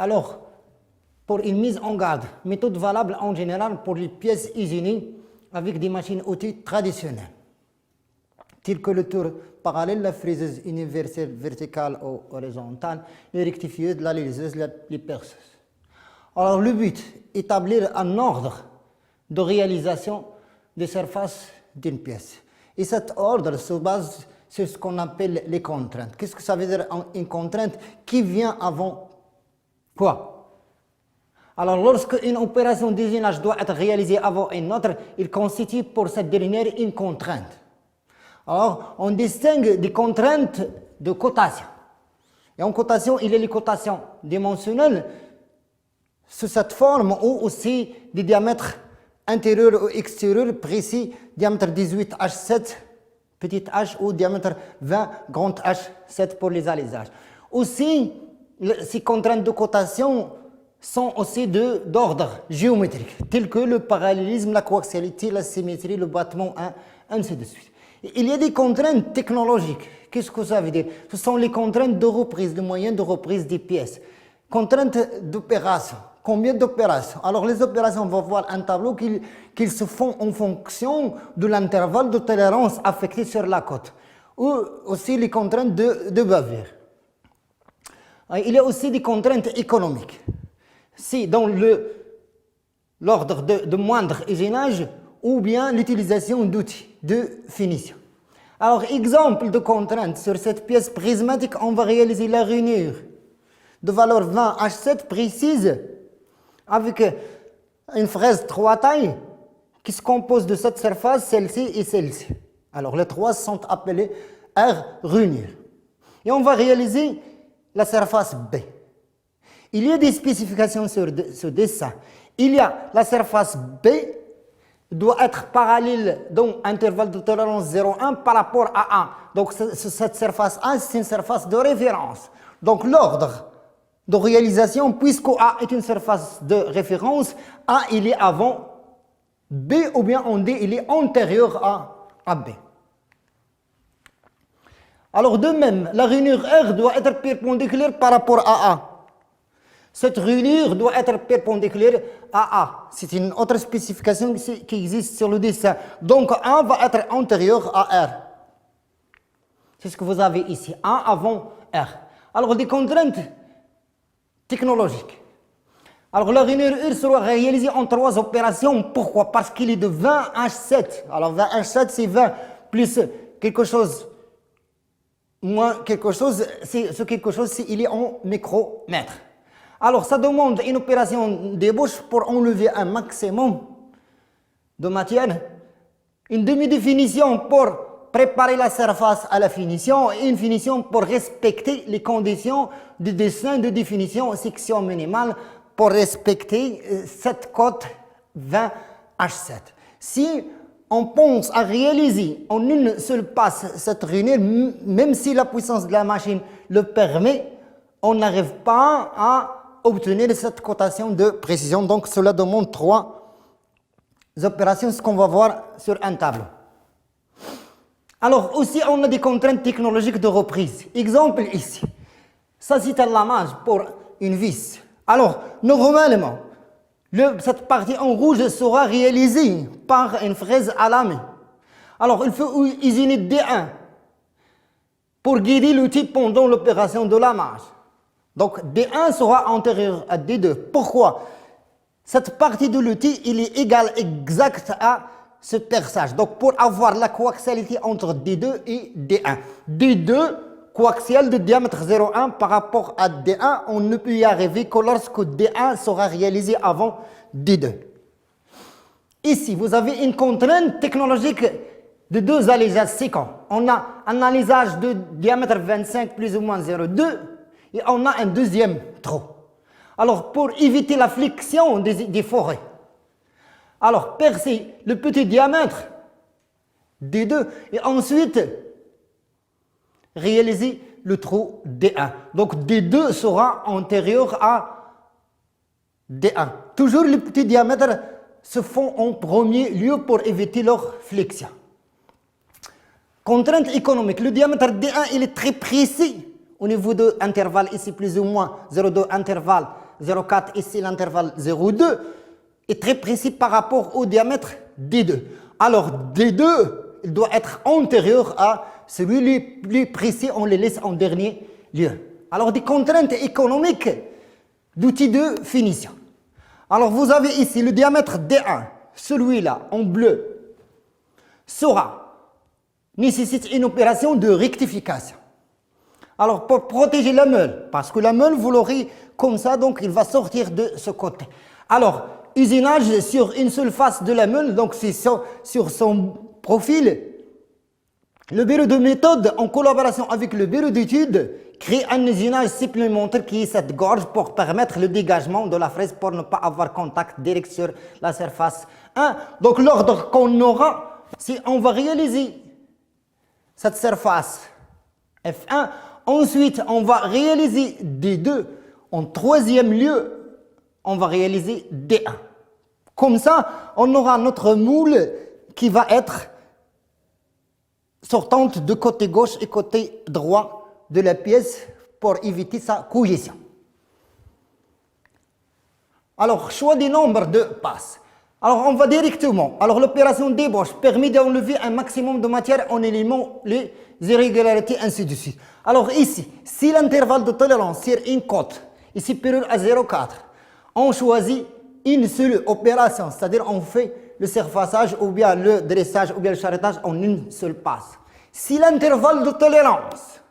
Alors, pour une mise en garde, méthode valable en général pour les pièces usinées avec des machines-outils traditionnelles, telles que le tour parallèle, la fraiseuse universelle verticale ou horizontale, les rectifieuses, la liseuse, les perceuses. Alors, le but, établir un ordre de réalisation des surfaces d'une pièce. Et cet ordre se base sur ce qu'on appelle les contraintes. Qu'est-ce que ça veut dire une contrainte? Qui vient avant quoi? Alors, lorsque une opération d'usinage doit être réalisée avant une autre, il constitue pour cette dernière une contrainte. Alors, on distingue des contraintes de cotation. Et en cotation, il y a les cotations dimensionnelles sous cette forme ou aussi des diamètres intérieurs ou extérieurs précis, diamètre 18 H7, petit h ou diamètre 20 grand H7 pour les alisages. Aussi, ces contraintes de cotation sont aussi d'ordre géométrique, tels que le parallélisme, la coaxialité, la symétrie, le battement 1, ainsi de suite. Il y a des contraintes technologiques. Qu'est-ce que ça veut dire? Ce sont les contraintes de reprise, de moyens de reprise des pièces. Contraintes d'opération. Combien d'opérations? Alors les opérations, on va voir un tableau qui se font en fonction de l'intervalle de tolérance affecté sur la cote. Ou aussi les contraintes de bavure. Il y a aussi des contraintes économiques. Si dans l'ordre de moindre usinage ou bien l'utilisation d'outils de finition. Alors, exemple de contrainte sur cette pièce prismatique, on va réaliser la rainure de valeur 20 H7 précise avec une fraise 3 tailles qui se compose de cette surface, celle-ci et celle-ci. Alors, les trois sont appelés R rainure. Et on va réaliser la surface B. Il y a des spécifications sur ce dessin. Il y a la surface B doit être parallèle dans intervalle de tolérance 0,1 par rapport à 1. Donc cette surface A, c'est une surface de référence. Donc l'ordre de réalisation, puisque A est une surface de référence, A il est avant B ou bien en D il est antérieur à B. Alors de même, la rainure R doit être perpendiculaire par rapport à A. Cette rainure doit être perpendiculaire à A. C'est une autre spécification qui existe sur le dessin. Donc A va être antérieur à R. C'est ce que vous avez ici. A avant R. Alors des contraintes technologiques. Alors la rainure R sera réalisée en 3 opérations. Pourquoi? Parce qu'il est de 20 H7. Alors 20 H7 c'est 20 plus quelque chose moins quelque chose. Ce quelque chose il est en micromètres. Alors, ça demande une opération d'ébauche pour enlever un maximum de matière, une demi-définition pour préparer la surface à la finition et une finition pour respecter les conditions de dessin de définition section minimale pour respecter cette cote 20 H7. Si on pense à réaliser en une seule passe cette rainure, même si la puissance de la machine le permet, on n'arrive pas à obtenir cette cotation de précision. Donc cela demande 3 opérations, ce qu'on va voir sur un tableau. Alors aussi on a des contraintes technologiques de reprise. Exemple ici, ça c'est un lamage pour une vis. Alors normalement, cette partie en rouge sera réalisée par une fraise à la main. Alors il faut usiner D1 pour guider l'outil pendant l'opération de lamage. Donc D1 sera antérieur à D2. Pourquoi? Cette partie de l'outil, il est égal exact à ce perçage. Donc pour avoir la coaxialité entre D2 et D1. D2, coaxial de diamètre 0,1 par rapport à D1, on ne peut y arriver que lorsque D1 sera réalisé avant D2. Ici, vous avez une contrainte technologique de 2 alisages séquents. On a un alisage de diamètre 25 plus ou moins 0,2. Et on a un deuxième trou. Alors, pour éviter la flexion des forêts, alors percer le petit diamètre D2 et ensuite réaliser le trou D1. Donc, D2 sera antérieur à D1. Toujours les petits diamètres se font en premier lieu pour éviter leur flexion. Contrainte économique. Le diamètre D1 il est très précis. Au niveau de l'intervalle, ici plus ou moins 0,2 intervalle 0,4, ici l'intervalle 0,2, est très précis par rapport au diamètre D2. Alors D2, il doit être antérieur à celui le plus précis, on les laisse en dernier lieu. Alors des contraintes économiques d'outils de finition. Alors vous avez ici le diamètre D1, celui-là en bleu, nécessite une opération de rectification. Alors pour protéger la meule, parce que la meule vous l'aurez comme ça, donc il va sortir de ce côté. Alors usinage sur une seule face de la meule, donc c'est sur son profil. Le bureau de méthode, en collaboration avec le bureau d'études, crée un usinage supplémentaire qui est cette gorge pour permettre le dégagement de la fraise pour ne pas avoir contact direct sur la surface 1. Donc l'ordre qu'on aura, si on va réaliser cette surface F1, ensuite on va réaliser D2, en troisième lieu, on va réaliser D1. Comme ça, on aura notre moule qui va être sortante de côté gauche et côté droit de la pièce pour éviter sa cohésion. Alors, choix des nombres de passes. Alors, on va directement. Alors, l'opération d'ébauche permet d'enlever un maximum de matière en éliminant les irrégularités, ainsi de suite. Alors, ici, si l'intervalle de tolérance sur une cote est supérieur à 0,4, on choisit une seule opération, c'est-à-dire on fait le surfaçage ou bien le dressage ou bien le charrettage en une seule passe. Si l'intervalle de tolérance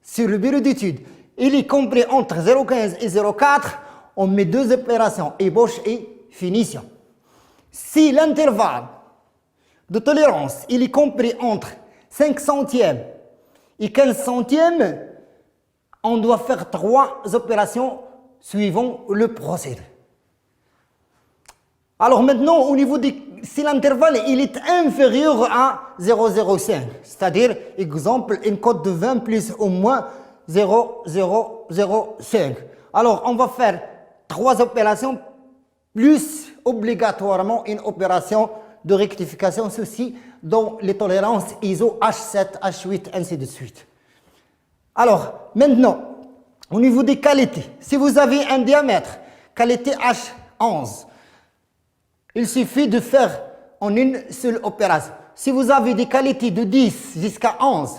sur le bureau d'études, il est compris entre 0,15 et 0,4, on met deux opérations, ébauche et finition. Si l'intervalle de tolérance, il est compris entre 5 centièmes et 15 centièmes, on doit faire trois opérations suivant le procédé. Alors maintenant, au niveau si l'intervalle il est inférieur à 0,05, c'est-à-dire, exemple, une cote de 20 plus ou moins 0,005. Alors, on va faire trois opérations plus obligatoirement une opération de rectification, ceci dans les tolérances ISO H7, H8, ainsi de suite. Alors, maintenant, au niveau des qualités, si vous avez un diamètre, qualité H11, il suffit de faire en une seule opération. Si vous avez des qualités de 10 jusqu'à 11,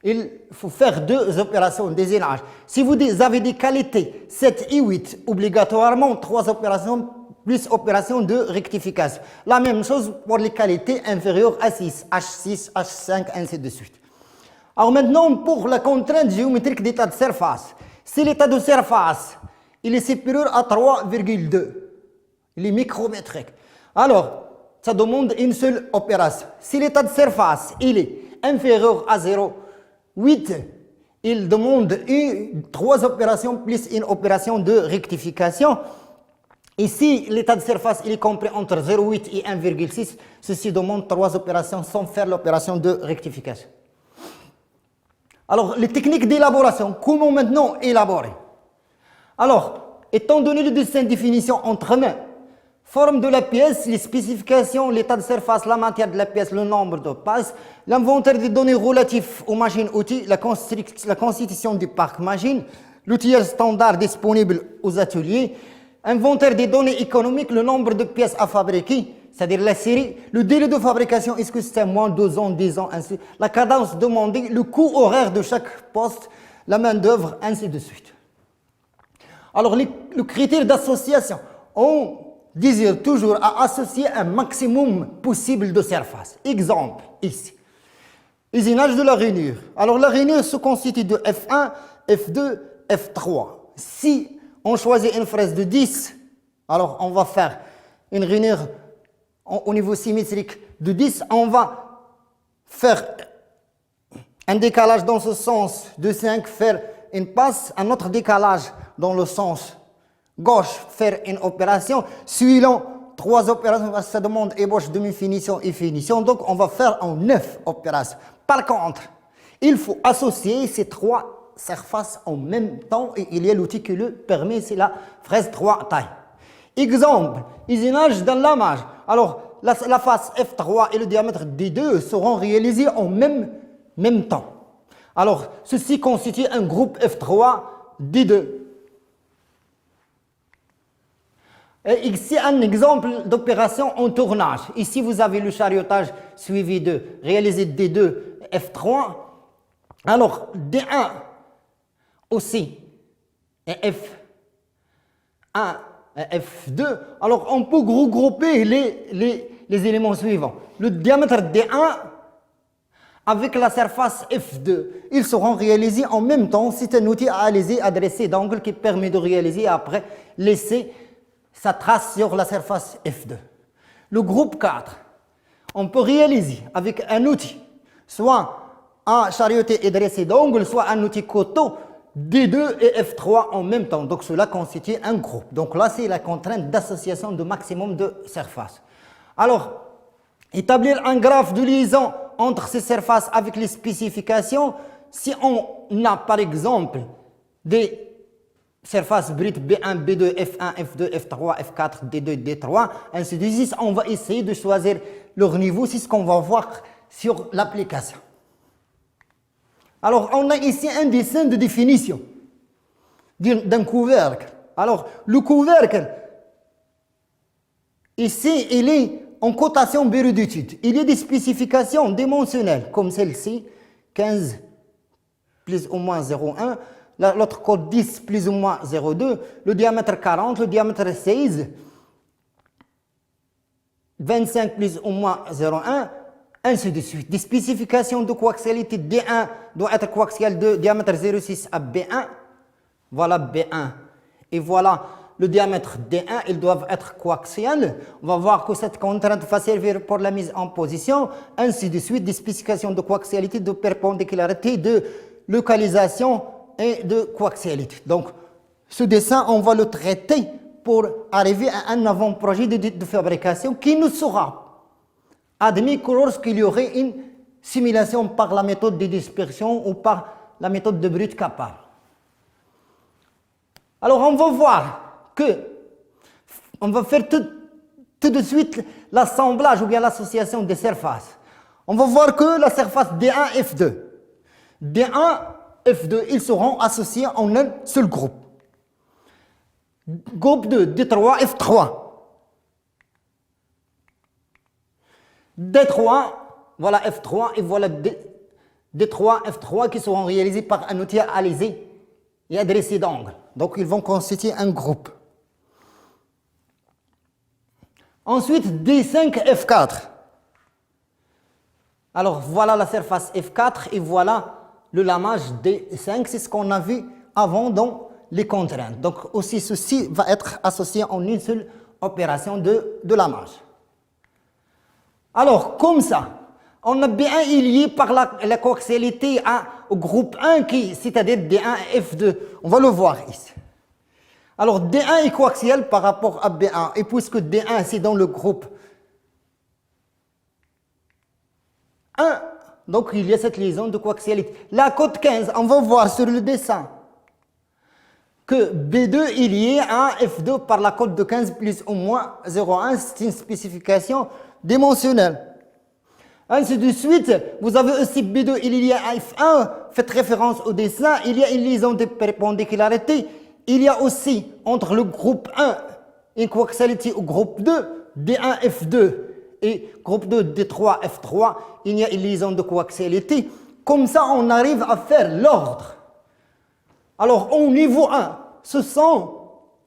il faut faire deux opérations d'usinage. Si vous avez des qualités 7 et 8, obligatoirement trois opérations plus opération de rectification. La même chose pour les qualités inférieures à 6, H6, H5, ainsi de suite. Alors maintenant, pour la contrainte géométrique d'état de surface. Si l'état de surface il est supérieur à 3,2, il est micrométrique. Alors, ça demande une seule opération. Si l'état de surface il est inférieur à 0,8, il demande trois opérations plus une opération de rectification. Et si l'état de surface il est compris entre 0,8 et 1,6, ceci demande trois opérations sans faire l'opération de rectification. Alors, les techniques d'élaboration, comment maintenant élaborer? Alors, étant donné le dessin de définition entre mains, forme de la pièce, les spécifications, l'état de surface, la matière de la pièce, le nombre de passes, l'inventaire des données relatifs aux machines-outils, la constitution du parc machine, l'outillage standard disponible aux ateliers, inventaire des données économiques, le nombre de pièces à fabriquer, c'est-à-dire la série, le délai de fabrication, est-ce que c'est moins 2 ans, 10 ans, ainsi, la cadence demandée, le coût horaire de chaque poste, la main-d'œuvre, ainsi de suite. Alors, le critère d'association, on désire toujours à associer un maximum possible de surface. Exemple, ici. Usinage de la rainure. Alors, la rainure se constitue de F1, F2, F3. Si on choisit une fraise de 10, alors on va faire une rainure au niveau symétrique de 10. On va faire un décalage dans ce sens de 5, faire une passe, un autre décalage dans le sens gauche, faire une opération, suivant trois opérations, ça demande ébauche, demi-finition et finition, donc on va faire en 9 opérations. Par contre, il faut associer ces trois surfaces en même temps et il y a l'outil qui le permet, c'est la fraise 3 tailles. Exemple, usinage d'un lamage. Alors, la face F3 et le diamètre D2 seront réalisés en même temps. Alors, ceci constitue un groupe F3 D2. Et ici, un exemple d'opération en tournage. Ici, vous avez le chariotage suivi de réaliser D2, F3. Alors, D1 aussi, et F1 et F2. Alors, on peut regrouper les éléments suivants. Le diamètre D1 avec la surface F2, ils seront réalisés en même temps. C'est un outil adressé d'angle qui permet de réaliser et après laisser sa trace sur la surface F2. Le groupe 4, on peut réaliser avec un outil, soit un charioté et dressé d'angle, soit un outil coteau, D2 et F3 en même temps. Donc cela constitue un groupe. Donc là, c'est la contrainte d'association de maximum de surfaces. Alors, établir un graphe de liaison entre ces surfaces avec les spécifications, si on a par exemple des surfaces brutes B1, B2, F1, F2, F3, F4, D2, D3, ainsi de suite, on va essayer de choisir leur niveau, c'est ce qu'on va voir sur l'application. Alors, on a ici un dessin de définition d'un couvercle. Alors, le couvercle, ici, il est en cotation bureau d'études. Il y a des spécifications dimensionnelles, comme celle-ci, 15 plus ou moins 0,1, l'autre code 10 plus ou moins 0,2, le diamètre 40, le diamètre 16, 25 plus ou moins 0,1, ainsi de suite. Des spécifications de coaxialité D1 doit être coaxial de diamètre 0,6 à B1. Voilà B1. Et voilà le diamètre D1, ils doivent être coaxiales. On va voir que cette contrainte va servir pour la mise en position. Ainsi de suite, des spécifications de coaxialité, de perpendicularité, de localisation et de coaxialité. Donc, ce dessin, on va le traiter pour arriver à un avant-projet de fabrication qui ne sera admis que lorsqu'il y aurait une simulation par la méthode de dispersion ou par la méthode de brut capable. Alors, on va voir on va faire tout de suite l'assemblage ou bien l'association des surfaces. On va voir que la surface D1, F2. D1, F2, ils seront associés en un seul groupe. Groupe 2, D3, F3. D3, voilà F3 et voilà D3, F3 qui seront réalisés par un outil alisé et adressé d'angle. Donc, ils vont constituer un groupe. Ensuite, D5, F4. Alors, voilà la surface F4 et voilà le lamage D5. C'est ce qu'on a vu avant dans les contraintes. Donc, aussi, ceci va être associé en une seule opération de lamage. Alors, comme ça, on a B1 lié par la coaxialité au groupe 1, c'est-à-dire D1 et F2. On va le voir ici. Alors, D1 est coaxial par rapport à B1. Et puisque D1, c'est dans le groupe 1, donc il y a cette liaison de coaxialité. La cote 15, on va voir sur le dessin que B2 est lié à F2 par la cote de 15 plus ou moins 0,1. C'est une spécification dimensionnelle. Ainsi de suite, vous avez aussi B2 il y a F1, faites référence au dessin, il y a une liaison de perpendicularité. Il y a aussi entre le groupe 1 une coaxialité au groupe 2, D1, F2 et groupe 2, D3, F3, il y a une liaison de coaxialité. Comme ça, on arrive à faire l'ordre. Alors, au niveau 1,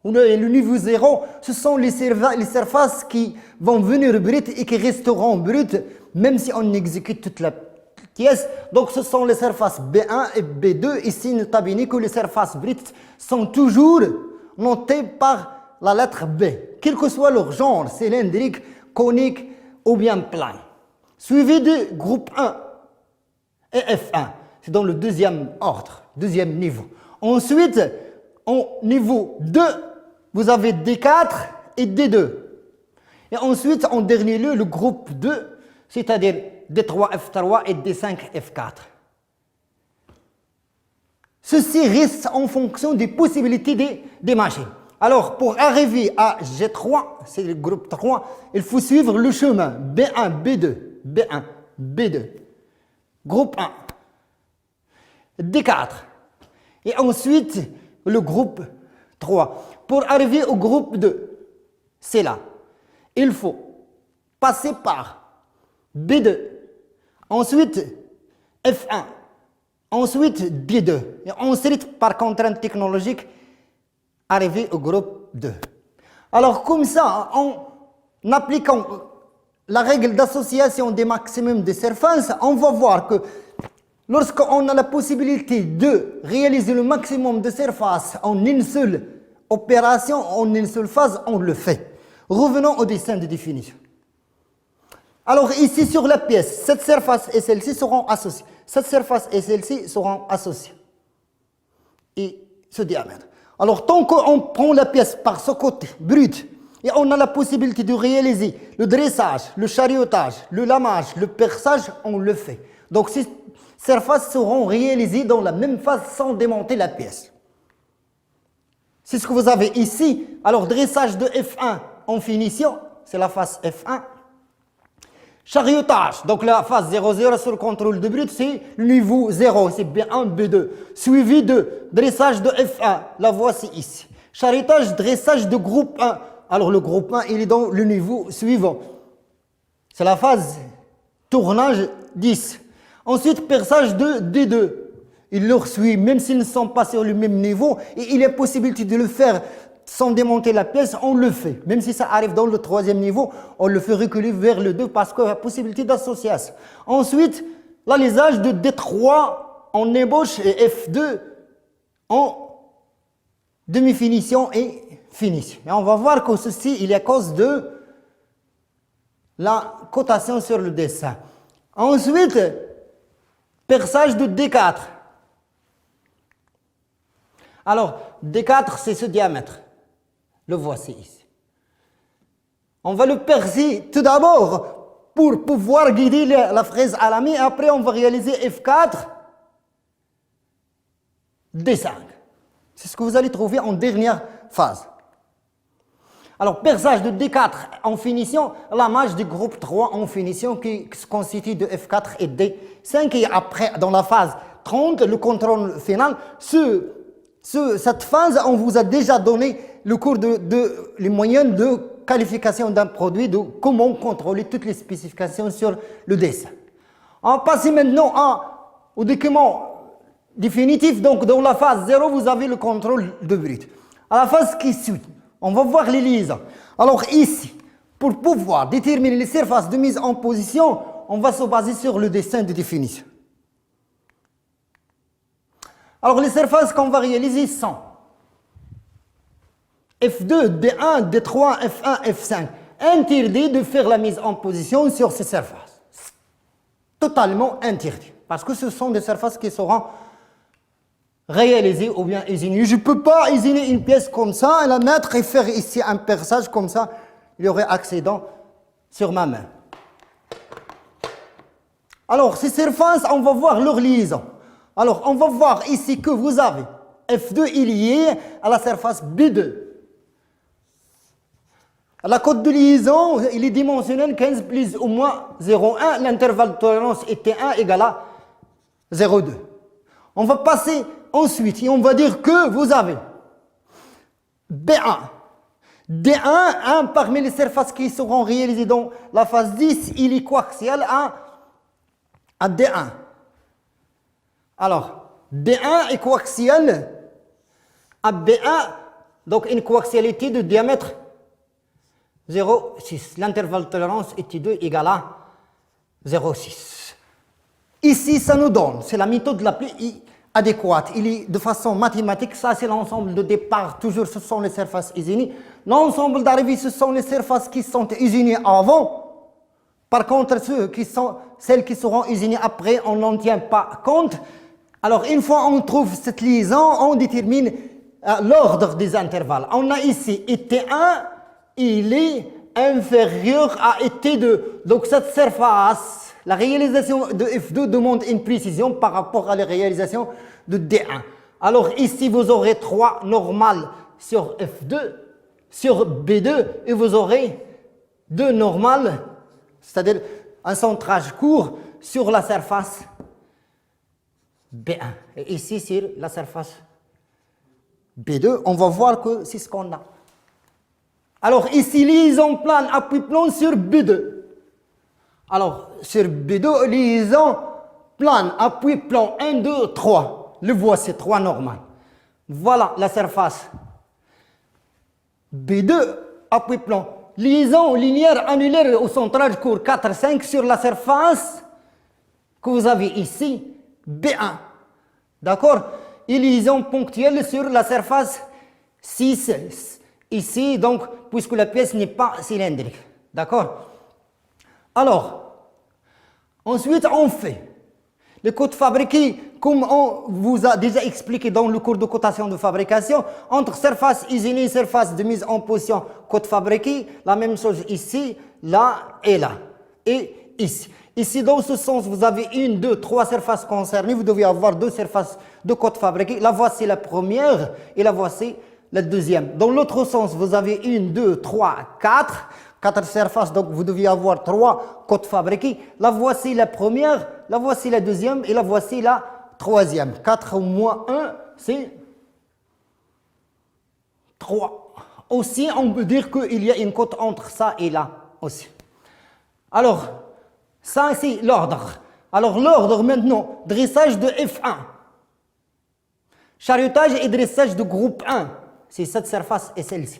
le niveau 0, ce sont les surfaces qui vont venir brutes et qui resteront brutes, même si on exécute toute la pièce. Donc, ce sont les surfaces B1 et B2. Ici, notez que les surfaces brutes sont toujours notées par la lettre B, quel que soit leur genre, cylindrique, conique ou bien plein. Suivi du groupe 1 et F1. C'est dans le deuxième ordre, deuxième niveau. Ensuite, au niveau 2, vous avez D4 et D2. Et ensuite, en dernier lieu, le groupe 2, c'est-à-dire D3, F3 et D5, F4. Ceci reste en fonction des possibilités des machines. Alors, pour arriver à G3, c'est le groupe 3, il faut suivre le chemin B1, B2, B1, B2. Groupe 1, D4. Et ensuite, le groupe 3. Pour arriver au groupe 2, c'est là. Il faut passer par B2, ensuite F1, ensuite D2, et ensuite par contrainte technologique, arriver au groupe 2. Alors comme ça, en appliquant la règle d'association des maximums de surface, on va voir que lorsqu'on a la possibilité de réaliser le maximum de surface en une seule opération, en une seule phase, on le fait. Revenons au dessin de définition. Alors ici sur la pièce, cette surface et celle-ci seront associées. Cette surface et celle-ci seront associées. Et ce diamètre. Alors tant qu'on prend la pièce par ce côté brut, et on a la possibilité de réaliser le dressage, le chariotage, le lamage, le perçage, on le fait. Donc ces surfaces seront réalisées dans la même phase sans démonter la pièce. C'est ce que vous avez ici. Alors dressage de F1 en finition, c'est la phase F1. Chariotage, donc la phase 0,0 sur le contrôle de brut, c'est le niveau 0, c'est B1, B2. Suivi de dressage de F1, la voici ici. Chariotage, dressage de groupe 1. Alors le groupe 1, il est dans le niveau suivant. C'est la phase tournage 10. Ensuite, perçage de D2. Il leur suit, même s'ils ne sont pas sur le même niveau, et il y a possibilité de le faire sans démonter la pièce, on le fait. Même si ça arrive dans le troisième niveau, on le fait reculer vers le 2 parce qu'il y a possibilité d'association. Ensuite, l'alisage de D3 en ébauche et F2 en demi-finition et finition. Et on va voir que ceci, il est à cause de la cotation sur le dessin. Ensuite, perçage de D4. Alors, D4, c'est ce diamètre. Le voici ici. On va le percer tout d'abord pour pouvoir guider la fraise à la main. Après, on va réaliser F4, D5. C'est ce que vous allez trouver en dernière phase. Alors, perçage de D4 en finition, lamage du groupe 3 en finition qui se constitue de F4 et D5. Et après, dans la phase 30, le contrôle final, cette phase, on vous a déjà donné le cours les moyens de qualification d'un produit, de comment contrôler toutes les spécifications sur le dessin. On passe maintenant au document définitif. Donc, dans la phase 0, vous avez le contrôle de brut. À la phase qui suit, on va voir les liaisons. Alors ici, pour pouvoir déterminer les surfaces de mise en position, on va se baser sur le dessin de définition. Alors les surfaces qu'on va réaliser sont F2, D1, D3, F1, F5. Interdit de faire la mise en position sur ces surfaces. Totalement interdit. Parce que ce sont des surfaces qui seront réalisées ou bien usinées. Je ne peux pas usiner une pièce comme ça, la mettre et faire ici un perçage comme ça. Il y aurait accident sur ma main. Alors ces surfaces, on va voir leur liaison. Alors, on va voir ici que vous avez F2 est lié à la surface B2. La cote de liaison, il est dimensionnel 15 plus ou moins 0,1. L'intervalle de tolérance est T1 égale à 0,2. On va passer ensuite et on va dire que vous avez B1. D1, un parmi les surfaces qui seront réalisées dans la phase 10, il est coaxial à D1. Alors, D1 est coaxial à B1, donc une coaxialité de diamètre 0,6. L'intervalle de tolérance est T2 égale à 0,6. Ici, ça nous donne, c'est la méthode la plus adéquate. Il est de façon mathématique, ça c'est l'ensemble de départ, toujours ce sont les surfaces usinées. L'ensemble d'arrivée, ce sont les surfaces qui sont usinées avant. Par contre, celles qui seront usinées après, on n'en tient pas compte. Alors, une fois on trouve cette liaison, on détermine l'ordre des intervalles. On a ici T1, il est inférieur à T2. Donc, cette surface, la réalisation de F2 demande une précision par rapport à la réalisation de D1. Alors, ici, vous aurez 3 normales sur F2, sur B2, et vous aurez 2 normales, c'est-à-dire un centrage court sur la surface B1. Et ici, sur la surface B2, on va voir que c'est ce qu'on a. Alors ici, liaison plane, appui plan sur B2. Alors sur B2, liaison plane, appui plan 1, 2, 3. Le voici, 3 normal. Voilà la surface. B2, appui plan. Liaison linéaire annulaire au centrage court 4, 5 sur la surface que vous avez ici, B1. D'accord? Et liaison ponctuelle sur la surface 6. Ici, donc, puisque la pièce n'est pas cylindrique. D'accord? Alors, ensuite, on fait le code fabriqué, comme on vous a déjà expliqué dans le cours de cotation de fabrication, entre surface isolée et surface de mise en position code fabriqué, la même chose ici, là et là, et ici. Ici, dans ce sens, vous avez 1, 2, 3 surfaces concernées, vous devez avoir 2 surfaces de code fabriqué. La voici la première et la voici la deuxième. Dans l'autre sens, vous avez 1, 2, 3, 4. 4 surfaces, donc vous devez avoir 3 codes fabriqués. La voici la première, la voici la deuxième et la voici la troisième. 4 moins 1, c'est 3. Aussi, on peut dire qu'il y a une cote entre ça et là aussi. Alors, ça c'est l'ordre. Alors l'ordre maintenant, dressage de F1. Charutage et dressage de groupe 1. C'est cette surface et celle-ci.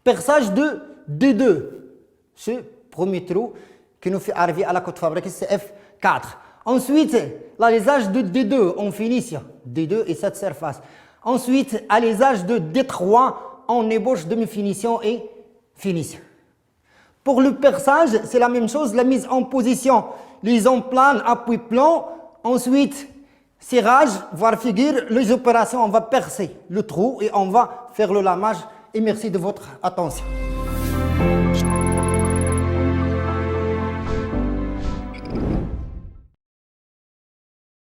Perçage de D2. Ce premier trou qui nous fait arriver à la cote fabriquée, c'est F4. Ensuite, l'alésage de D2 en finition. D2 et cette surface. Ensuite, alésage de D3 en ébauche, demi-finition et finition. Pour le perçage, c'est la même chose, la mise en position. Liaison plane, appui plan. Ensuite, serrage, voire figure. Les opérations, on va percer le trou et on va faire le lamage. Et merci de votre attention.